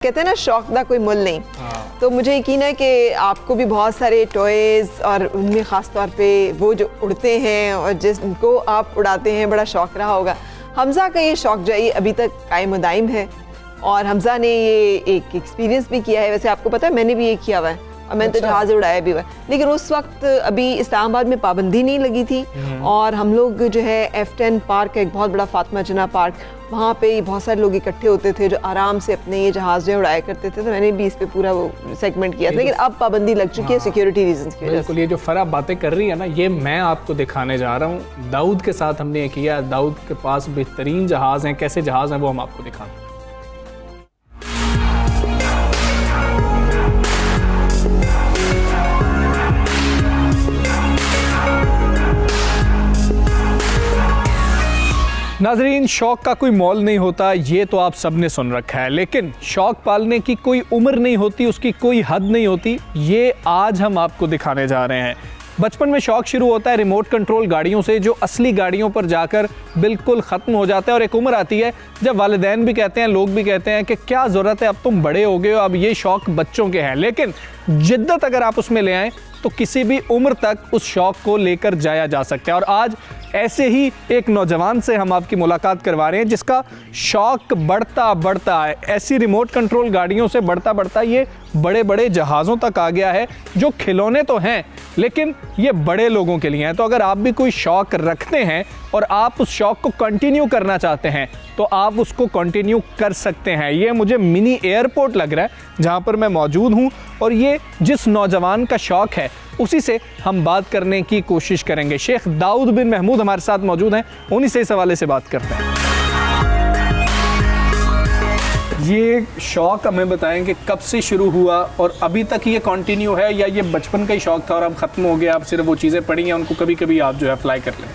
कहते हैं ना शौक का कोई मुल नहीं। तो मुझे यकीन है कि आपको भी बहुत सारे टॉयज़ और उनमें ख़ास तौर पे वो जो उड़ते हैं और जिनको आप उड़ाते हैं बड़ा शौक रहा होगा। हमज़ा का ये शौक जो है ये अभी तक कायम दाइम है और हमज़ा ने ये एक एक्सपीरियंस भी किया है। वैसे आपको पता है मैंने भी ये किया हुआ है और मैंने तो जहाज़ उड़ाया भी हुआ है, लेकिन उस वक्त अभी इस्लामाबाद में पाबंदी नहीं लगी थी और हम लोग जो है F10 पार्क है, एक बहुत बड़ा फातिमा जिन्ना पार्क, वहाँ पे बहुत सारे लोग इकट्ठे होते थे जो आराम से अपने ये जहाज़ जो उड़ाया करते थे। तो मैंने भी इस पे पूरा वो सेगमेंट किया था, लेकिन अब पाबंदी लग चुकी है सिक्योरिटी रीजंस की वजह से। बिल्कुल, ये जो फरा बातें कर रही है ना, ये मैं आपको दिखाने जा रहा हूँ। दाऊद के साथ हमने ये किया। दाऊद के पास बेहतरीन जहाज़ हैं। कैसे जहाज़ हैं वो हम आपको दिखाएं। नाजरीन, शौक का कोई मोल नहीं होता, ये तो आप सब ने सुन रखा है, लेकिन शौक पालने की कोई उम्र नहीं होती, उसकी कोई हद नहीं होती। ये आज हम आपको दिखाने जा रहे हैं। बचपन में शौक शुरू होता है रिमोट कंट्रोल गाड़ियों से, जो असली गाड़ियों पर जाकर बिल्कुल ख़त्म हो जाता है। और एक उम्र आती है जब वालिदैन भी कहते हैं, लोग भी कहते हैं कि क्या ज़रूरत है, अब तुम बड़े हो गए हो, अब ये शौक बच्चों के हैं। लेकिन जिद्दत अगर आप उसमें ले आएँ तो किसी भी उम्र तक उस शौक को लेकर जाया जा सकता है। और आज ऐसे ही एक नौजवान से हम आपकी मुलाकात करवा रहे हैं जिसका शौक बढ़ता बढ़ता है, ऐसी रिमोट कंट्रोल गाड़ियों से बढ़ता बढ़ता ये बड़े बड़े जहाज़ों तक आ गया है, जो खिलौने तो हैं लेकिन ये बड़े लोगों के लिए हैं। तो अगर आप भी कोई शौक रखते हैं और आप उस शौक को कंटिन्यू करना चाहते हैं तो आप उसको कंटिन्यू कर सकते हैं। ये मुझे मिनी एयरपोर्ट लग रहा है जहाँ पर मैं मौजूद हूँ, और ये जिस नौजवान का शौक है उसी से हम बात करने की कोशिश करेंगे। शेख दाऊद बिन महमूद हमारे साथ मौजूद हैं, उन्हीं से इस हवाले से बात करते हैं। ये शौक हमें बताएं कि कब से शुरू हुआ और अभी तक ये कंटिन्यू है, या ये बचपन का ही शौक था और अब ख़त्म हो गया, अब सिर्फ वो चीज़ें पड़ी हैं उनको कभी कभी आप जो है फ्लाई कर लें?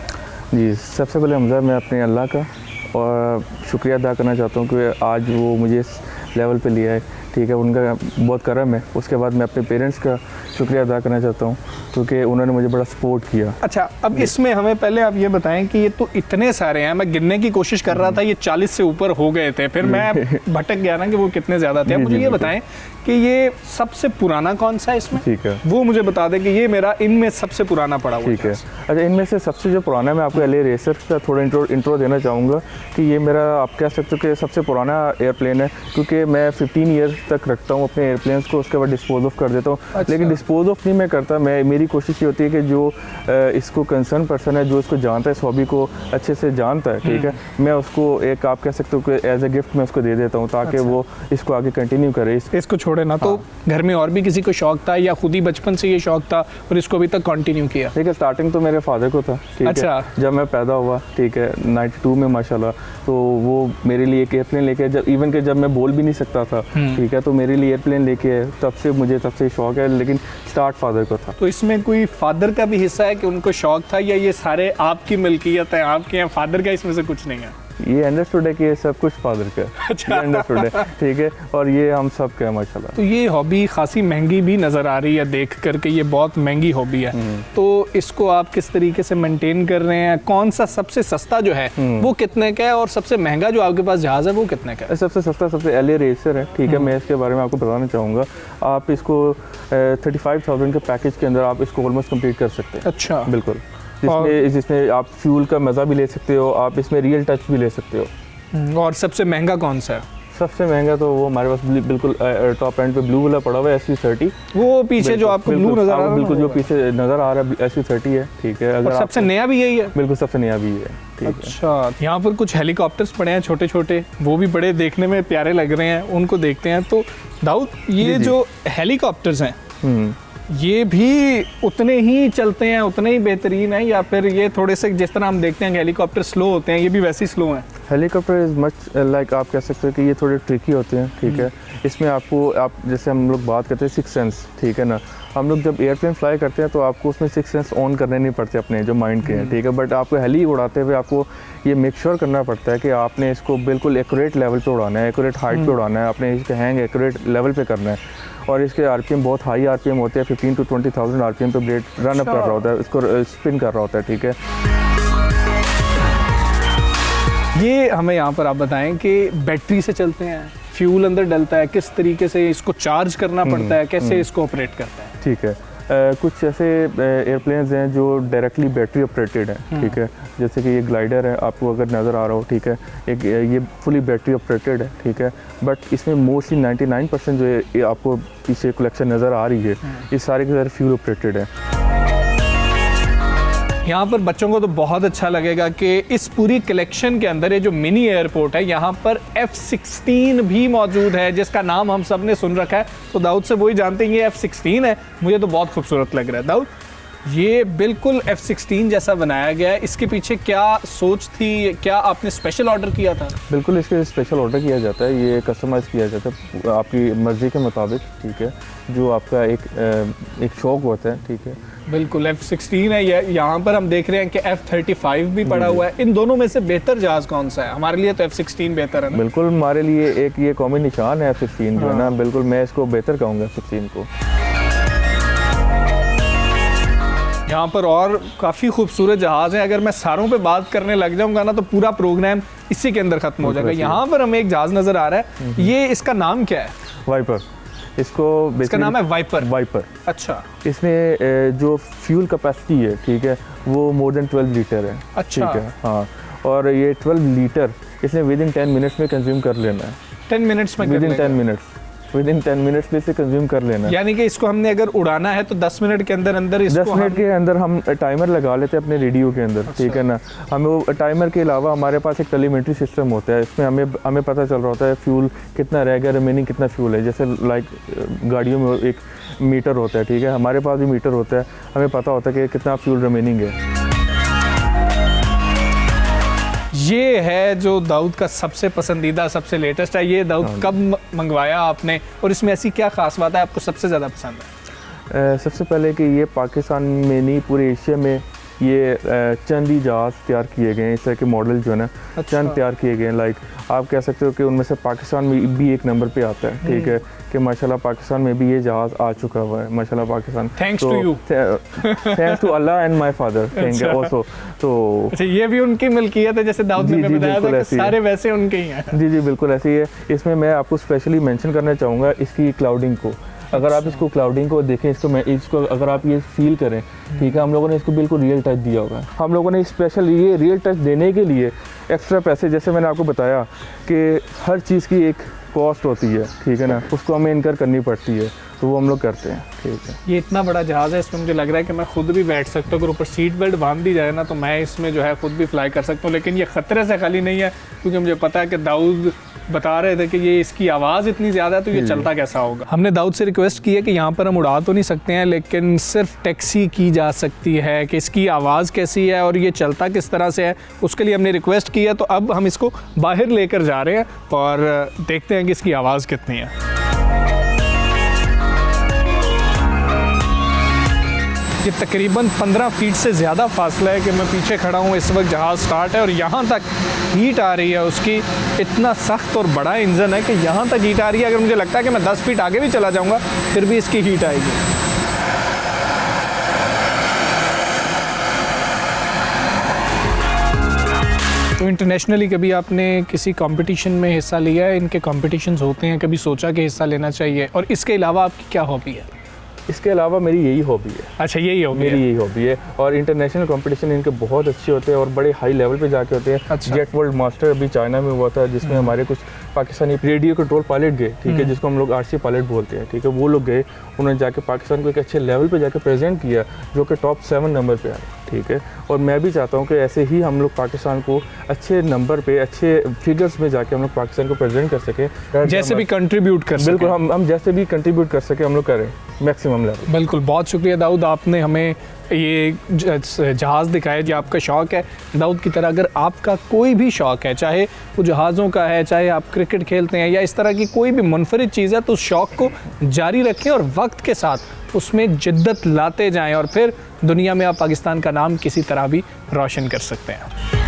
जी, सबसे पहले हमजा मैं अपने अल्लाह का और शुक्रिया अदा करना चाहता हूँ कि आज वो मुझे इस लेवल पे लिया है, ठीक है, उनका बहुत करम है। उसके बाद मैं अपने पेरेंट्स का शुक्रिया अदा करना चाहता हूँ क्योंकि उन्होंने मुझे बड़ा सपोर्ट किया। अच्छा, अब इसमें हमें पहले आप ये बताएं कि ये तो इतने सारे हैं, मैं गिनने की कोशिश कर रहा था, ये 40 से ऊपर हो गए थे, फिर मैं भटक गया ना कि वो कितने ज़्यादा थे। अब मुझे ये बताएं कि ये सबसे पुराना कौन सा है इसमें? ठीक है, वो मुझे बता दें कि ये मेरा इनमें सबसे पुराना पड़ा हुआ। ठीक है, अच्छा, इनमें से सबसे जो पुराना, मैं आपको LA रेसर का थोड़ा इंट्रो देना चाहूँगा कि ये मेरा, आप कह सकते हो कि सबसे पुराना एयरप्लेन है, क्योंकि मैं 15 ईयर्स तक रखता हूँ अपने एयरप्लेन्स को, उसके बाद डिस्पोज ऑफ कर देता हूँ। अच्छा। लेकिन डिस्पोज ऑफ नहीं मैं करता, मेरी कोशिश ये होती है कि जो इसको कंसर्न पर्सन है, जो इसको जानता है, इस हॉबी को अच्छे से जानता है, ठीक है, मैं उसको एक, आप कह सकते हो कि एज ए गिफ्ट मैं उसको दे देता हूँ ताकि वो इसको आगे कंटिन्यू करे, इसको छोड़े ना। तो घर में और भी किसी को शौक था या खुद ही बचपन से ये शौक था और इसको अभी तक कंटिन्यू किया? ठीक है, स्टार्टिंग तो मेरे फादर को था, ठीक है, जब मैं पैदा हुआ, ठीक है, 92 में माशाल्लाह, तो वो मेरे लिए एक एयरप्लेन लेके, जब इवन के जब मैं बोल भी नहीं सकता था, ठीक है, तो मेरे लिए एयरप्लेन लेके तब से मुझे शौक है, लेकिन स्टार्ट फादर को था। तो इसमें कोई फादर का भी हिस्सा है कि उनको शौक था, या ये सारे आपकी मिल्कियत है, आपके यहाँ फादर का इसमें से कुछ नहीं है? ये अंडरस्टूड है कि ये सब कुछ फादर का। अच्छा, अंडरस्टूड है, ठीक है, और ये हम सब का है माशाल्लाह। तो ये हॉबी खासी महंगी भी नज़र आ रही है देख करके, ये बहुत महंगी हॉबी है, तो इसको आप किस तरीके से मेंटेन कर रहे हैं? कौन सा सबसे सस्ता जो है वो कितने का है और सबसे महंगा जो आपके पास जहाज़ है वो कितने का है? सबसे सस्ता सबसे LA रेसर है, ठीक है, मैं इसके बारे में आपको बताना चाहूँगा। आप इसको 35,000 के पैकेज के अंदर आप इसको ऑलमोस्ट कंप्लीट कर सकते हैं। अच्छा, बिल्कुल, जिसमें आप फ्यूल का मज़ा भी ले सकते हो, आप इसमें रियल टच भी ले सकते हो। और सबसे महंगा कौन सा है? सबसे महंगा तो वो हमारे पास बिल्कुल टॉप एंड पे ब्लू वाला पड़ा हुआ है, SU30। वो पीछे जो आपको ब्लू नज़र आ रहा है, बिल्कुल जो पीछे नज़र आ रहा है SU30 है, ठीक है। अगर सबसे नया भी यही है? बिल्कुल सबसे नया भी है, ठीक है। अच्छा, यहाँ पर कुछ हेलीकॉप्टर्स पड़े हैं छोटे छोटे, वो भी बड़े देखने में प्यारे लग रहे हैं, उनको देखते हैं। तो दाऊद, ये जो हेलीकॉप्टर्स हैं ये भी उतने ही चलते हैं, उतने ही बेहतरीन है, या फिर ये थोड़े से जिस तरह हम देखते हैं कि हेलीकॉप्टर स्लो होते हैं, ये भी वैसे ही स्लो हैं? हेलीकॉप्टर इज़ मच लाइक, आप कह सकते हो कि ये थोड़े ट्रिकी होते हैं, ठीक है। इसमें आपको, आप जैसे हम लोग बात करते हैं 6 सेंस, ठीक है ना, हम लोग जब एयरप्लेन फ्लाई करते हैं तो आपको उसमें 6 सेंस ऑन करने नहीं पड़ते अपने जो माइंड के हैं, ठीक है, बट आपको हेली उड़ाते हुए आपको ये मेक श्योर करना पड़ता है कि आपने इसको बिल्कुल एक्यूरेट लेवल पे उड़ाना है, एक्यूरेट हाइट पे उड़ाना है, आपने इसके हैंग एक्यूरेट लेवल पे करना है। और इसके RPM बहुत हाई RPM होते हैं, 15 to 20,000 RPM पे ब्लेड रन अप कर रहा होता है, इसको स्पिन कर रहा होता है, ठीक है। ये हमें यहाँ पर आप बताएं कि बैटरी से चलते हैं, फ्यूल अंदर डलता है, किस तरीके से इसको चार्ज करना पड़ता है, कैसे इसको ऑपरेट करता है? ठीक है, कुछ ऐसे एयरप्लेन्स हैं जो डायरेक्टली बैटरी ऑपरेटेड हैं, ठीक है, जैसे कि ये ग्लाइडर है, आपको अगर नज़र आ रहा हो, ठीक है, एक ये फुली बैटरी ऑपरेटेड है, ठीक है, बट इसमें मोस्टली 99% जो है ये आपको पीछे कलेक्शन नज़र आ रही है, ये सारे के सारे फ्यूल ऑपरेटेड है। यहाँ पर बच्चों को तो बहुत अच्छा लगेगा कि इस पूरी कलेक्शन के अंदर ये जो मिनी एयरपोर्ट है, यहाँ पर F-16 भी मौजूद है, जिसका नाम हम सब ने सुन रखा है। तो दाऊद से वही जानते हैं ये F-16 है, मुझे तो बहुत खूबसूरत लग रहा है। दाऊद, ये बिल्कुल F-16 जैसा बनाया गया है, इसके पीछे क्या सोच थी, क्या आपने स्पेशल ऑर्डर किया था? बिल्कुल, इसके स्पेशल ऑर्डर किया जाता है, ये कस्टमाइज़ किया जाता है आपकी मर्ज़ी के मुताबिक, ठीक है, जो आपका एक शौक़ होता है, ठीक है। बिल्कुल F-16 है ये। यहाँ पर हम देख रहे हैं कि F-35 भी पड़ा हुआ है। इन दोनों में से बेहतर जहाज़ कौन सा है? हमारे लिए तो F-16 बेहतर है ना? बिल्कुल, हमारे लिए एक ये कौमी निशान है F-16 जो है ना, बिल्कुल मैं इसको बेहतर कहूँगा F-16 को। यहाँ पर और काफ़ी खूबसूरत जहाज़ हैं। अगर मैं सारों पे बात करने लग जाऊंगा ना तो पूरा प्रोग्राम इसी के अंदर ख़त्म हो जाएगा। यहाँ पर हमें एक जहाज़ नज़र आ रहा है, ये इसका नाम क्या है? वाइपर, इसका नाम है वाइपर। अच्छा, इसमें जो फ्यूल कैपेसिटी है, ठीक है, वो मोर देन 12 लीटर है। अच्छा, ठीक है, हाँ, और ये 12 लीटर इसने विदिन 10 मिनट्स में कंज्यूम कर लेना है। 10 मिनट्स में? विदिन 10 मिनट्स में इसे कंज्यूम कर लेना है। यानी कि इसको हमने अगर उड़ाना है तो 10 मिनट के अंदर अंदर इसको 10 मिनट के अंदर हम टाइमर लगा लेते हैं अपने रेडियो के अंदर। अच्छा। ठीक है ना, हमें वो टाइमर के अलावा हमारे पास एक टेलीमेट्री सिस्टम होता है, इसमें हमें पता चल रहा होता है फ्यूल कितना रह गया, रिमेनिंग कितना फ्यूल है। जैसे लाइक गाड़ियों में एक मीटर होता है, ठीक है, हमारे पास भी मीटर होता है, हमें पता होता है कि कितना फ्यूल रिमेनिंग है। ये है जो दाऊद का सबसे पसंदीदा, सबसे लेटेस्ट है। ये दाऊद कब मंगवाया आपने और इसमें ऐसी क्या खास बात है आपको सबसे ज़्यादा पसंद है? सबसे पहले कि ये पाकिस्तान में नहीं, पूरे एशिया में ये चंद ही जहाज़ तैयार किए गए हैं, इस तरह के मॉडल जो है ना, चंद तैयार किए गए हैं। लाइक आप कह सकते हो कि उनमें से पाकिस्तान में भी एक नंबर पे आता है, ठीक है, कि माशाल्लाह पाकिस्तान में भी ये जहाज़ आ चुका हुआ है, माशाल्लाह Pakistan. Thanks to you, thanks to Allah and my father, thank you also. तो अच्छा, ये भी उनकी मिल्कियत है, जैसे दाऊद ने बताया था कि सारे वैसे उनके ही हैं। जी बिल्कुल ऐसे ही है। इसमें मैं आपको स्पेशली मेंशन करना चाहूँगा इसकी क्लाउडिंग को। अगर आप इसको क्लाउडिंग को देखें, इसको अगर आप ये फील करें, ठीक है, हम लोगों ने इसको बिल्कुल रियल टच दिया होगा। हम लोगों ने स्पेशल ये रियल टच देने के लिए एक्स्ट्रा पैसे, जैसे मैंने आपको बताया कि हर चीज़ की एक कॉस्ट होती है, ठीक है ना, उसको हमें इनकर करनी पड़ती है, तो वो हम लोग करते हैं। ठीक है, ये इतना बड़ा जहाज़ है, इसमें मुझे लग रहा है कि मैं खुद भी बैठ सकता हूँ। अगर ऊपर सीट बेल्ट बांध दी जाए ना तो मैं इसमें जो है खुद भी फ्लाई कर सकता हूँ। लेकिन ये ख़तरे से खाली नहीं है, क्योंकि मुझे पता है कि दाऊद बता रहे थे कि ये इसकी आवाज़ इतनी ज़्यादा है तो ये चलता कैसा होगा। हमने दाऊद से रिक्वेस्ट की है कि यहाँ पर हम उड़ा तो नहीं सकते हैं, लेकिन सिर्फ टैक्सी की जा सकती है कि इसकी आवाज़ कैसी है और ये चलता किस तरह से है, उसके लिए हमने रिक्वेस्ट की है। तो अब हम इसको बाहर लेकर जा रहे हैं और देखते हैं कि इसकी आवाज़ कितनी है। ये तकरीबन 15 फीट से ज़्यादा फासला है कि मैं पीछे खड़ा हूँ, इस वक्त जहाज़ स्टार्ट है और यहाँ तक हीट आ रही है उसकी। इतना सख्त और बड़ा इंजन है कि यहाँ तक हीट आ रही है। अगर मुझे लगता है कि मैं 10 फीट आगे भी चला जाऊँगा फिर भी इसकी हीट आएगी। तो इंटरनेशनली कभी आपने किसी कंपटीशन में हिस्सा लिया है? इनके कंपटीशंस होते हैं, कभी सोचा कि हिस्सा लेना चाहिए? और इसके अलावा आपकी क्या हॉबी है? इसके अलावा मेरी यही हॉबी है। अच्छा, यही हॉबी मेरी यही हॉबी है। और इंटरनेशनल कंपटीशन इनके बहुत अच्छे होते हैं और बड़े हाई लेवल पे जाके होते हैं। अच्छा। जेट वर्ल्ड मास्टर अभी चाइना में हुआ था, जिसमें हमारे कुछ पाकिस्तानी रेडियो कंट्रोल पायलट गए, ठीक है, जिसको हम लोग RC पायलट बोलते हैं, ठीक है, वो लोग गए, उन्होंने जाके पाकिस्तान को एक अच्छे लेवल पे जाके प्रेजेंट किया, जो कि टॉप 7 नंबर पे आए, ठीक है। और मैं भी चाहता हूँ कि ऐसे ही हम लोग पाकिस्तान को अच्छे नंबर पे, अच्छे फिगर्स में जाके हम लोग पाकिस्तान को प्रेजेंट कर सकें, जैसे भी कंट्रीब्यूट कर सकें। बिल्कुल, हम जैसे भी कंट्रीब्यूट कर सकें हम लोग करें मैक्सिमम लेवल। बिल्कुल, बहुत शुक्रिया दाऊद, आपने हमें ये जहाज़ दिखाया जो आपका शौक़ है। दाऊद की तरह अगर आपका कोई भी शौक़ है, चाहे वो जहाज़ों का है, चाहे आप क्रिकेट खेलते हैं या इस तरह की कोई भी मुनफरिद चीज़ है, तो उस शौक़ को जारी रखें और वक्त के साथ उसमें जिद्दत लाते जाएं और फिर दुनिया में आप पाकिस्तान का नाम किसी तरह भी रोशन कर सकते हैं।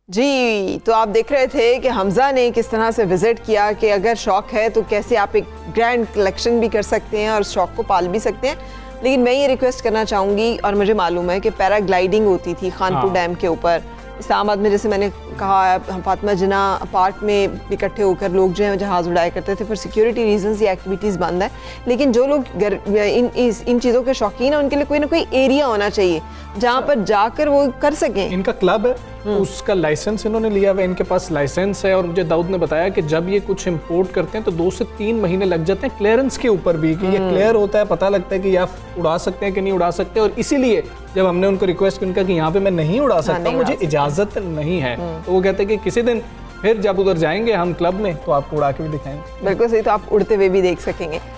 जी, तो आप देख रहे थे कि हमज़ा ने किस तरह से विज़िट किया कि अगर शौक़ है तो कैसे आप एक ग्रैंड कलेक्शन भी कर सकते हैं और शौक़ को पाल भी सकते हैं। लेकिन मैं ये रिक्वेस्ट करना चाहूँगी, और मुझे मालूम है कि पैराग्लाइडिंग होती थी खानपुर डैम के ऊपर, इस्लामाबाद में, जैसे मैंने कहा, हम फातिमा जिन्ना पार्क में इकट्ठे होकर लोग जो है जहाज़ उड़ाया करते थे। फिर सिक्योरिटी रीजंस ये एक्टिविटीज़ बंद है, लेकिन जो लोग इन चीज़ों के शौकीन हैं उनके लिए कोई ना कोई एरिया होना चाहिए जहाँ पर जाकर वो कर सकें। इनका क्लब है, उसका लाइसेंस इन्होंने लिया हुआ है, इनके पास लाइसेंस है। और मुझे दाऊद ने बताया कि जब ये कुछ इंपोर्ट करते हैं तो 2 से 3 महीने लग जाते हैं क्लियरेंस के ऊपर भी, कि ये क्लियर होता है, पता लगता है कि आप उड़ा सकते हैं कि नहीं उड़ा सकते। और इसीलिए जब हमने उनको रिक्वेस्ट की कि यहाँ पे मैं नहीं उड़ा सकता, मुझे इजाज़त नहीं है, तो वो कहते हैं कि किसी दिन फिर जब उधर जाएंगे हम क्लब में तो आपको उड़ा के भी दिखाएंगे। बिल्कुल सही, तो आप उड़ते हुए भी देख सकेंगे।